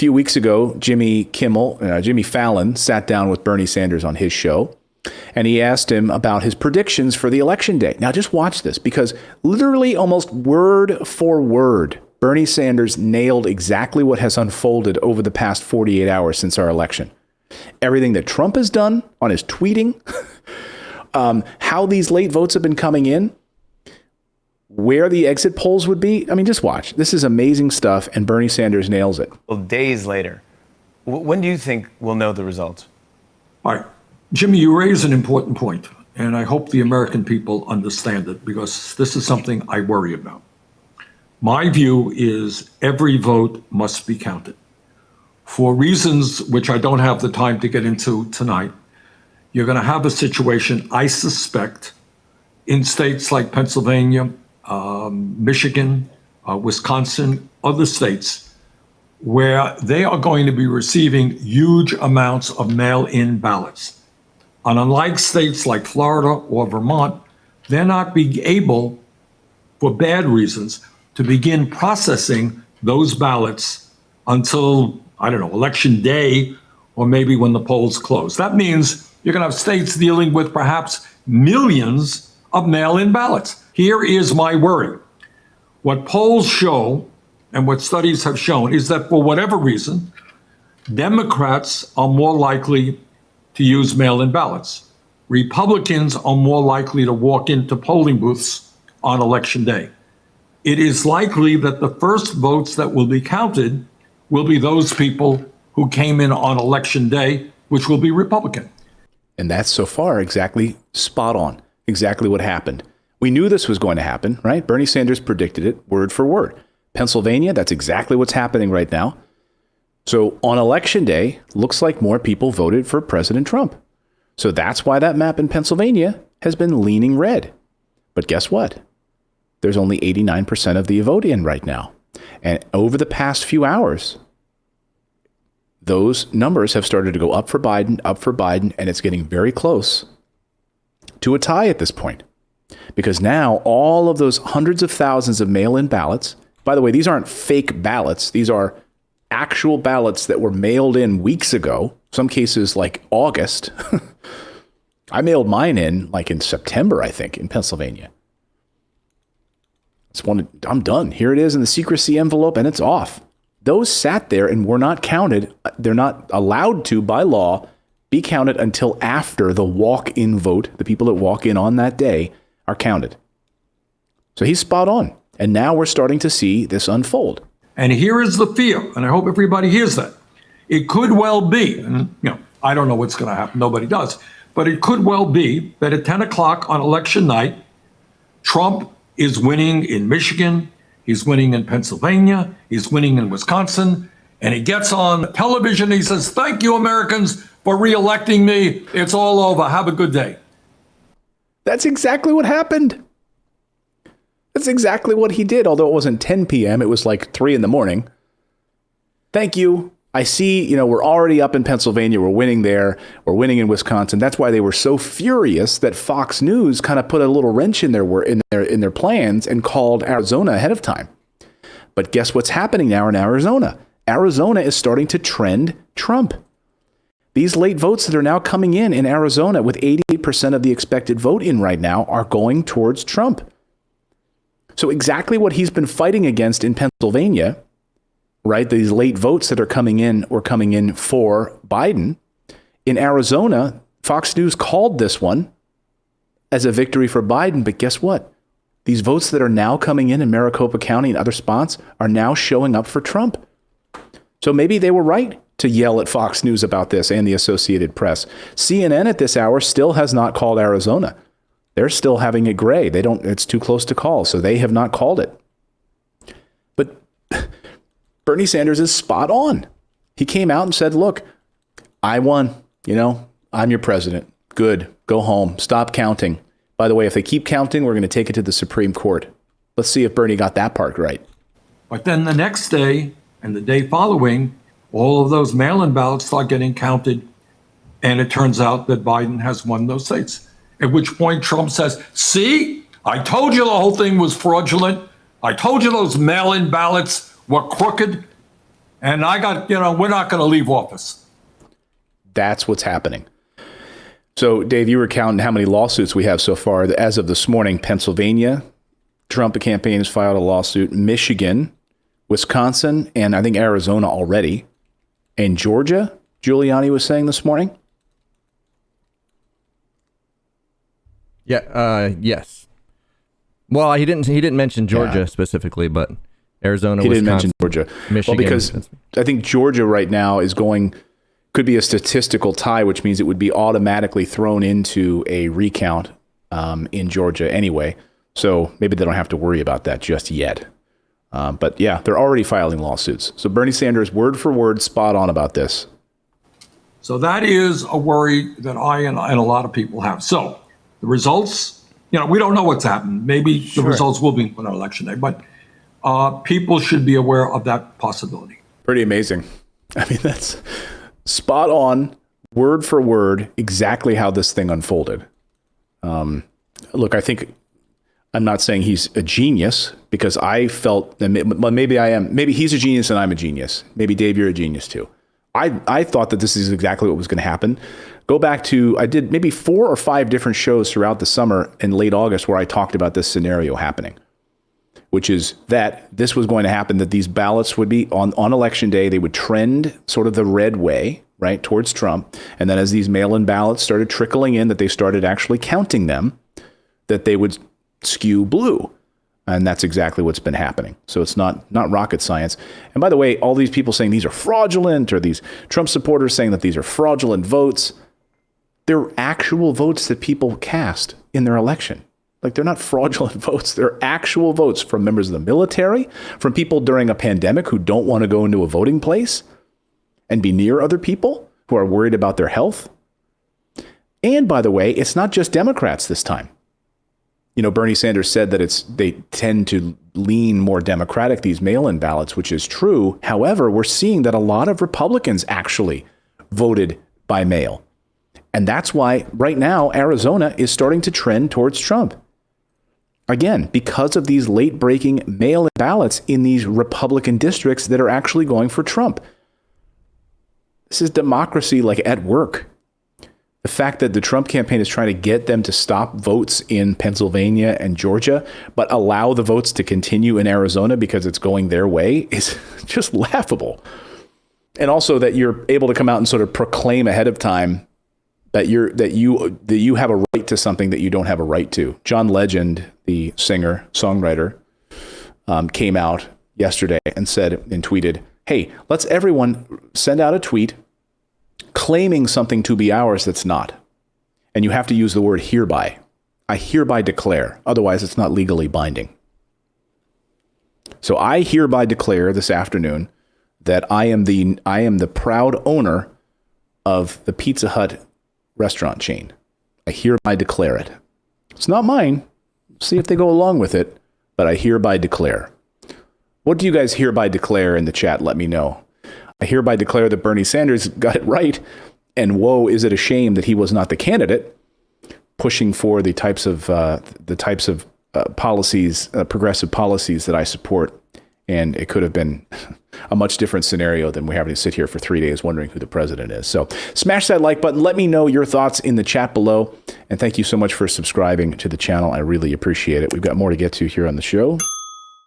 few weeks ago, Jimmy Fallon sat down with Bernie Sanders on his show, and he asked him about his predictions for the election day. Now, just watch this, because literally almost word for word, Bernie Sanders nailed exactly what has unfolded over the past 48 hours since our election. Everything that Trump has done on his tweeting, how these late votes have been coming in, where the exit polls would be. I mean, just watch. This is amazing stuff, and Bernie Sanders nails it. Well, days later, when do you think we'll know the results? All right. Jimmy, you raise an important point, and I hope the American people understand it, because this is something I worry about. My view is every vote must be counted. For reasons which I don't have the time to get into tonight, you're going to have a situation, I suspect, in states like Pennsylvania, Michigan, Wisconsin, other states, where they are going to be receiving huge amounts of mail-in ballots. And unlike states like Florida or Vermont, they're not being able, for bad reasons, to begin processing those ballots until, I don't know, election day, or maybe when the polls close. That means you're going to have states dealing with perhaps millions of mail-in ballots. Here is my worry. What polls show and what studies have shown is that for whatever reason, Democrats are more likely to use mail-in ballots. Republicans are more likely to walk into polling booths on election day. It is likely that the first votes that will be counted will be those people who came in on election day, which will be Republican. And that's so far exactly spot on, exactly what happened. We knew this was going to happen, right? Bernie Sanders predicted it word for word. Pennsylvania, that's exactly what's happening right now. So on election day, looks like more people voted for President Trump. So that's why that map in Pennsylvania has been leaning red. But guess what? There's only 89% of the vote in right now. And over the past few hours, those numbers have started to go up for Biden, and it's getting very close to a tie at this point. Because now all of those hundreds of thousands of mail-in ballots, by the way, these aren't fake ballots. These are actual ballots that were mailed in weeks ago, some cases like August. I mailed mine in like in September, I think, in Pennsylvania. I'm done. Here it is in the secrecy envelope, and it's off. Those sat there and were not counted. They're not allowed to, by law, be counted until after the walk-in vote. The people that walk in on that day are counted. So he's spot on. And now we're starting to see this unfold. And here is the fear, and I hope everybody hears that. It could well be, and I don't know what's going to happen, nobody does, but it could well be that at 10 o'clock on election night, Trump is winning in Michigan, he's winning in Pennsylvania, he's winning in Wisconsin, and he gets on television and he says, "Thank you, Americans, for re-electing me. It's all over. Have a good day." That's exactly what happened. That's exactly what he did, although it wasn't 10 p.m. It was like 3 in the morning. Thank you. I see, we're already up in Pennsylvania. We're winning there. We're winning in Wisconsin. That's why they were so furious that Fox News kind of put a little wrench in their plans and called Arizona ahead of time. But guess what's happening now in Arizona? Arizona is starting to trend Trump. These late votes that are now coming in Arizona with 88% of the expected vote in right now are going towards Trump. So exactly what he's been fighting against in Pennsylvania, right? These late votes that are coming in for Biden. In Arizona, Fox News called this one as a victory for Biden. But guess what? These votes that are now coming in Maricopa County and other spots are now showing up for Trump. So maybe they were right to yell at Fox News about this and the Associated Press. CNN at this hour still has not called Arizona. They're still having it gray. It's too close to call, so they have not called it. But Bernie Sanders is spot on. He came out and said, "Look, I won. I'm your president. Good. Go home. Stop counting. By the way, if they keep counting, we're going to take it to the Supreme Court." Let's see if Bernie got that part right. But then the next day and the day following, all of those mail-in ballots start getting counted, and it turns out that Biden has won those states. At which point Trump says, "See, I told you the whole thing was fraudulent. I told you those mail-in ballots were crooked." And we're not going to leave office. That's what's happening. So, Dave, you were counting how many lawsuits we have so far. As of this morning, Pennsylvania, Trump campaign has filed a lawsuit. Michigan, Wisconsin, and I think Arizona already. And Georgia, Giuliani was saying this morning. Yeah. Yes. Well, he didn't mention Georgia specifically, but Arizona, he Wisconsin, didn't mention Georgia. Michigan. Well, because I think Georgia right now could be a statistical tie, which means it would be automatically thrown into a recount in Georgia anyway. So maybe they don't have to worry about that just yet. But yeah, they're already filing lawsuits. So Bernie Sanders, word for word, spot on about this. So that is a worry that I and a lot of people have. So the results, we don't know what's happened. Maybe the results will be on election day, but people should be aware of that possibility. Pretty amazing. I mean, that's spot on, word for word, exactly how this thing unfolded. Look, I'm not saying he's a genius, because I felt, maybe I am, maybe he's a genius and I'm a genius. Maybe Dave, you're a genius too. I thought that this is exactly what was going to happen. Go back to, I did maybe 4 or 5 different shows throughout the summer in late August where I talked about this scenario happening, which is that this was going to happen, that these ballots would be on election day, they would trend sort of the red way, right, towards Trump. And then as these mail-in ballots started trickling in, that they started actually counting them, that they would skew blue. And that's exactly what's been happening. So it's not rocket science. And by the way, all these people saying these are fraudulent, or these Trump supporters saying that these are fraudulent votes, they're actual votes that people cast in their election. Like, they're not fraudulent votes. They're actual votes from members of the military, from people during a pandemic who don't want to go into a voting place and be near other people who are worried about their health. And by the way, it's not just Democrats this time. Bernie Sanders said that they tend to lean more Democratic, these mail-in ballots, which is true. However, we're seeing that a lot of Republicans actually voted by mail. And that's why right now Arizona is starting to trend towards Trump. Again, because of these late-breaking mail-in ballots in these Republican districts that are actually going for Trump. This is democracy at work. The fact that the Trump campaign is trying to get them to stop votes in Pennsylvania and Georgia, but allow the votes to continue in Arizona because it's going their way, is just laughable. And also that you're able to come out and sort of proclaim ahead of time that you have a right to something that you don't have a right to. John Legend, the singer, songwriter, came out yesterday and tweeted, hey, let's everyone send out a tweet claiming something to be ours that's not. And you have to use the word hereby. I hereby declare. Otherwise, it's not legally binding. So I hereby declare this afternoon that I am the proud owner of the Pizza Hut restaurant chain. I hereby declare it. It's not mine. See if they go along with it, but I hereby declare. What do you guys hereby declare in the chat? Let me know. I hereby declare that Bernie Sanders got it right, and woe, is it a shame that he was not the candidate pushing for the types of policies, progressive policies that I support. And it could have been a much different scenario than we're having to sit here for 3 days wondering who the president is. So smash that like button. Let me know your thoughts in the chat below. And thank you so much for subscribing to the channel. I really appreciate it. We've got more to get to here on the show.